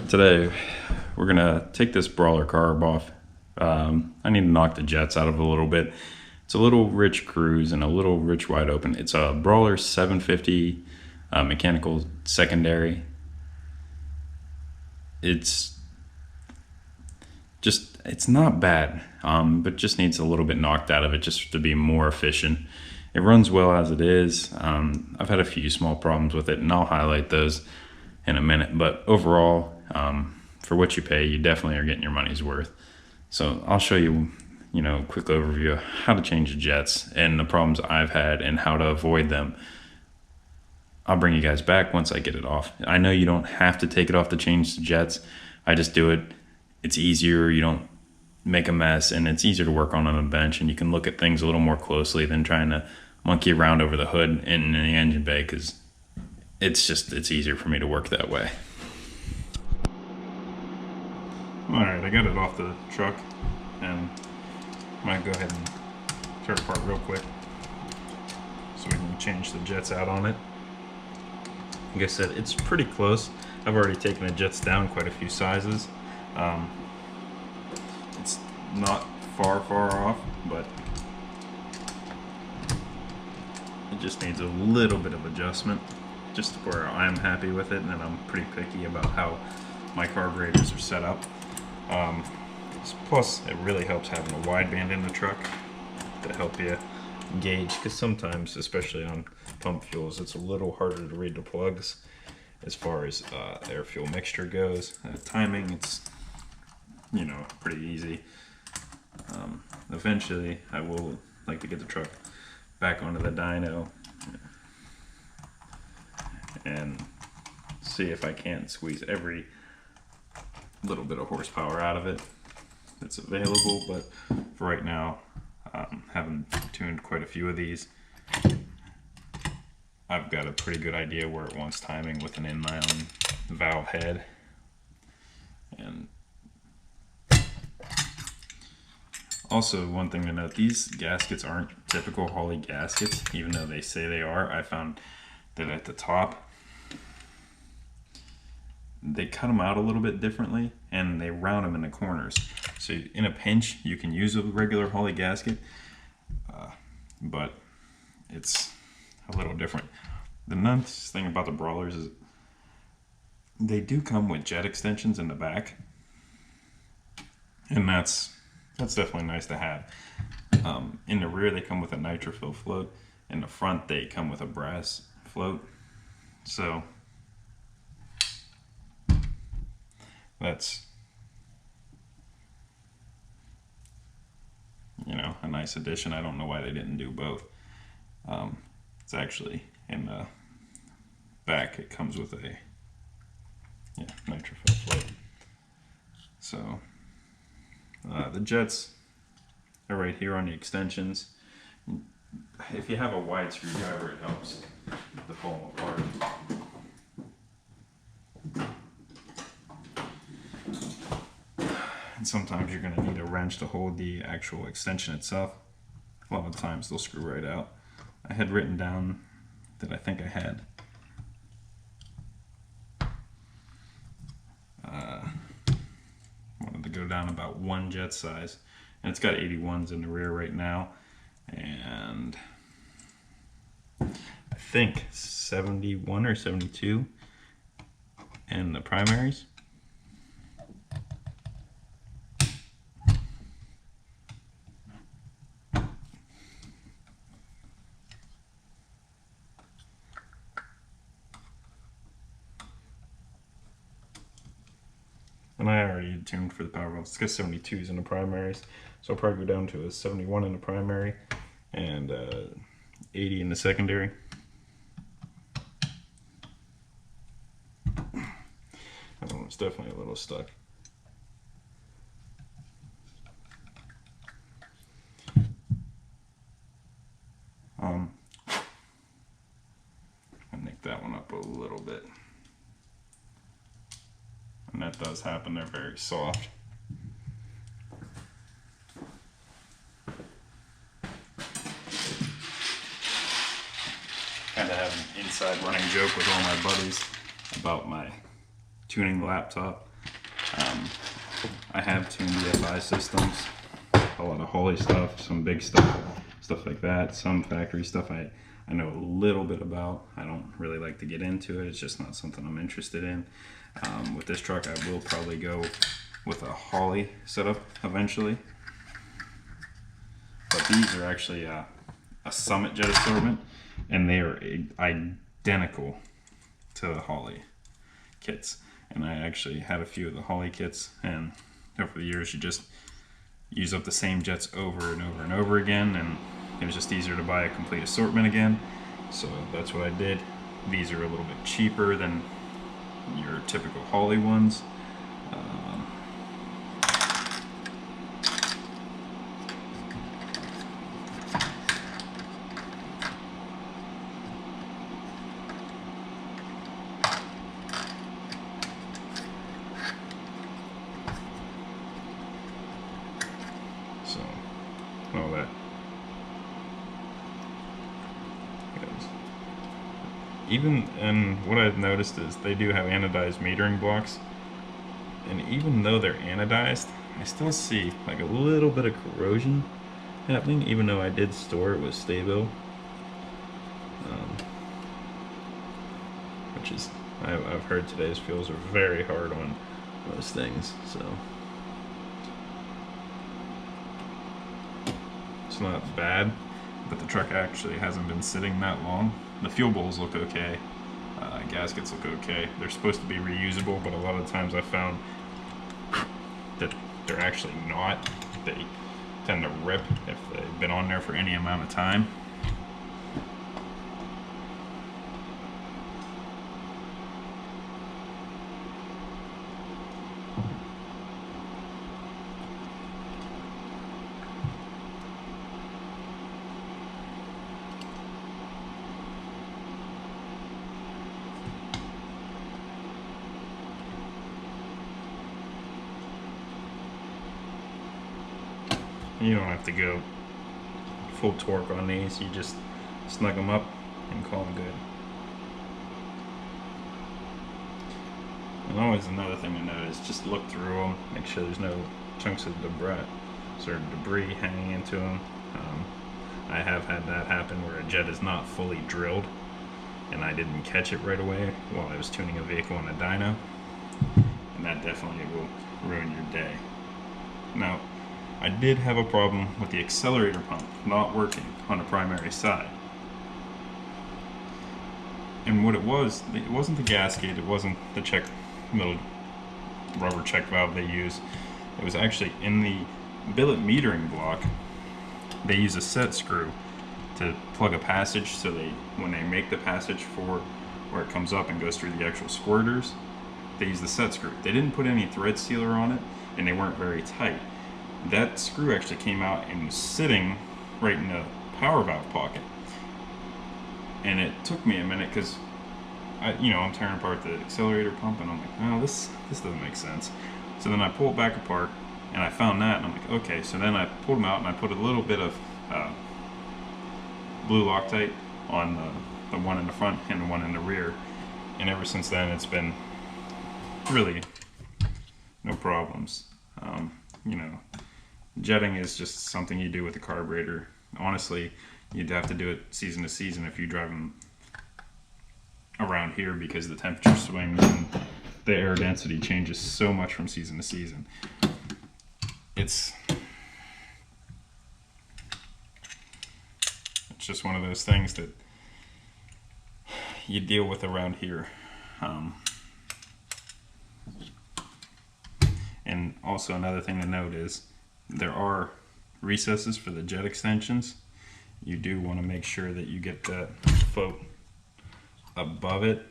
Today we're gonna take this Brawler carb off. I need to knock the jets out of it a little bit. It's a little rich cruise and a little rich wide open. It's a Brawler 750 mechanical secondary. It's not bad, but just needs a little bit knocked out of it just to be more efficient. It runs well as it is. I've had a few small problems with it, and I'll highlight those in a minute. But overall, for what you pay, you definitely are getting your money's worth. So I'll show you, a quick overview of how to change the jets and the problems I've had and how to avoid them. I'll bring you guys back once I get it off. I know you don't have to take it off to change the jets. I just do it. It's easier. You don't make a mess, and it's easier to work on a bench, and you can look at things a little more closely than trying to monkey around over the hood in the engine bay, because it's easier for me to work that way. Alright, I got it off the truck, and I might go ahead and tear it apart real quick so we can change the jets out on it. Like I said, it's pretty close. I've already taken the jets down quite a few sizes. It's not far off, but it just needs a little bit of adjustment, just where I'm happy with it, and then I'm pretty picky about how my carburetors are set up. Plus, it really helps having a wideband in the truck to help you gauge, because sometimes, especially on pump fuels, it's a little harder to read the plugs as far as air fuel mixture goes. Timing, it's pretty easy. Eventually I will like to get the truck back onto the dyno and see if I can't squeeze every little bit of horsepower out of it that's available, but for right now, having tuned quite a few of these, I've got a pretty good idea where it wants timing with an inline valve head. And also, one thing to note, these gaskets aren't typical Holley gaskets, even though they say they are. I found that at the top, they cut them out a little bit differently, and they round them in the corners. So in a pinch, you can use a regular Holley gasket, but it's a little different. The nice thing about the Brawlers is they do come with jet extensions in the back, and that's definitely nice to have. In the rear, they come with a nitrofill float. In the front, they come with a brass float. So that's a nice addition. I don't know why they didn't do both. It's actually in the back, it comes with a nitrofill float. So the jets are right here on the extensions. If you have a wide screwdriver, it helps to pull them apart. And sometimes you're going to need a wrench to hold the actual extension itself. A lot of times they'll screw right out. I had written down that I think I had wanted to go down about one jet size, and it's got 81s in the rear right now, and I think 71 or 72 in the primaries. And I already tuned for the power valves. It's got 72s in the primaries, so I'll probably go down to a 71 in the primary and 80 in the secondary. That one was definitely a little stuck. I'll nick that one up a little bit. And that does happen, they're very soft. Kind of have an inside running joke with all my buddies about my tuning laptop. I have tuned EFI systems, a lot of Holley stuff, some big stuff like that, some factory stuff I know a little bit about. I don't really like to get into it. It's just not something I'm interested in. With this truck, I will probably go with a Holley setup eventually. But these are actually a Summit jet assortment, and they are identical to the Holley kits. And I actually had a few of the Holley kits, and over the years you just use up the same jets over and over and over again, and it was just easier to buy a complete assortment again. So that's what I did. These are a little bit cheaper than your typical Holley ones. So all that. Even, and what I've noticed is they do have anodized metering blocks, and even though they're anodized, I still see like a little bit of corrosion happening, even though I did store it with Sta-Bil, which is, I've heard today's fuels are very hard on those things, so it's not bad. But the truck actually hasn't been sitting that long. The fuel bowls look okay, gaskets look okay. They're supposed to be reusable, but a lot of times I found that they're actually not. They tend to rip if they've been on there for any amount of time. You don't have to go full torque on these, you just snug them up and call them good. And always another thing to note is just look through them, make sure there's no chunks of debris hanging into them. I have had that happen where a jet is not fully drilled and I didn't catch it right away while I was tuning a vehicle on a dyno, and that definitely will ruin your day. Now, I did have a problem with the accelerator pump not working on the primary side. And what it wasn't the gasket, it wasn't the little rubber check valve they use. It was actually in the billet metering block. They use a set screw to plug a passage, so when they make the passage for where it comes up and goes through the actual squirters, they use the set screw. They didn't put any thread sealer on it, and they weren't very tight. That screw actually came out and was sitting right in the power valve pocket. And it took me a minute because I'm tearing apart the accelerator pump, and I'm like, no, this doesn't make sense. So then I pull it back apart, and I found that, and I'm like, okay. So then I pulled them out, and I put a little bit of blue Loctite on the one in the front and the one in the rear. And ever since then, it's been really no problems. Jetting is just something you do with a carburetor. Honestly, you'd have to do it season to season if you drive them around here, because the temperature swings and the air density changes so much from season to season. It's just one of those things that you deal with around here. And also another thing to note is there are recesses for the jet extensions. You do want to make sure that you get that foot above it,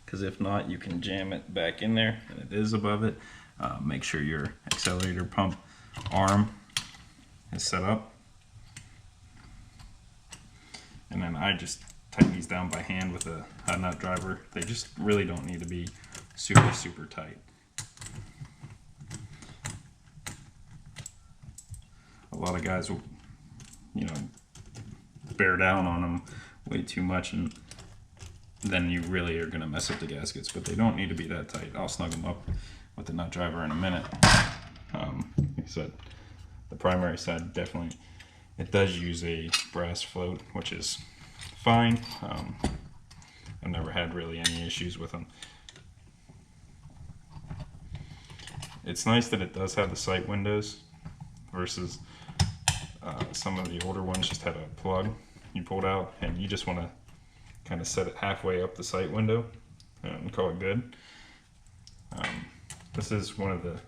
because if not, you can jam it back in there, and it is above it. Make sure your accelerator pump arm is set up, and then I just tighten these down by hand with a nut driver. They just really don't need to be super tight. A lot of guys will, bear down on them way too much, and then you really are gonna mess up the gaskets, but they don't need to be that tight. I'll snug them up with the nut driver in a minute. Like I said, the primary side definitely, it does use a brass float, which is fine. I've never had really any issues with them. It's nice that it does have the sight windows versus some of the older ones just had a plug you pulled out, and you just want to kind of set it halfway up the sight window and call it good. This is one of the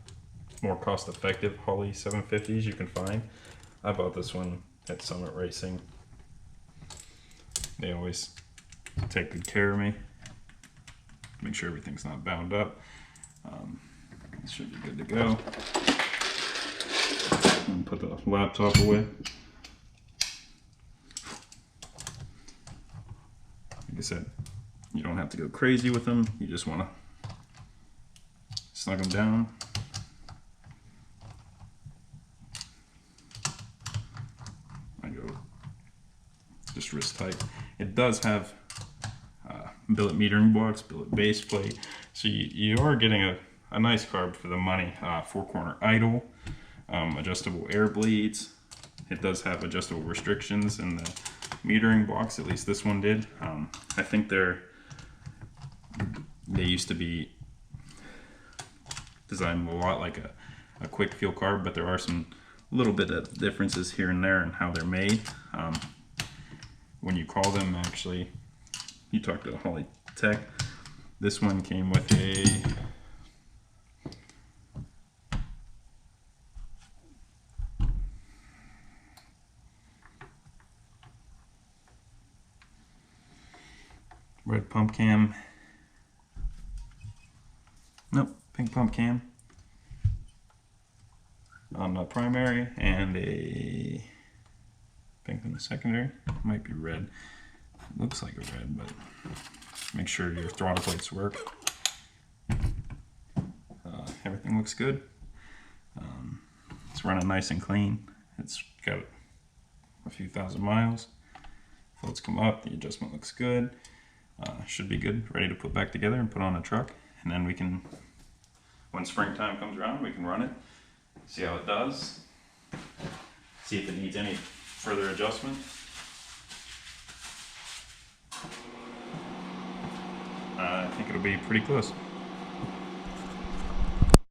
more cost-effective Holley 750s you can find. I bought this one at Summit Racing. They always take good care of me, make sure everything's not bound up. It should be good to go. And put the laptop away. Like I said, you don't have to go crazy with them. You just want to snug them down. I go just wrist tight. It does have billet metering box, billet base plate, so you are getting a nice carb for the money. 4-corner idle, adjustable air bleeds. It does have adjustable restrictions in the metering box, at least this one did. I think they used to be designed a lot like a quick fuel carb, but there are some little bit of differences here and there in how they're made. When you call them, actually, you talk to the Holley tech. This one came with a red pump cam. Nope, pink pump cam on the primary, and a pink on the secondary. Might be red. Looks like a red, but make sure your throttle plates work. Everything looks good. It's running nice and clean. It's got a few thousand miles. Floats come up, the adjustment looks good. Should be good, ready to put back together and put on a truck. And then we can, when springtime comes around, we can run it, see how it does, see if it needs any further adjustment. I think it'll be pretty close.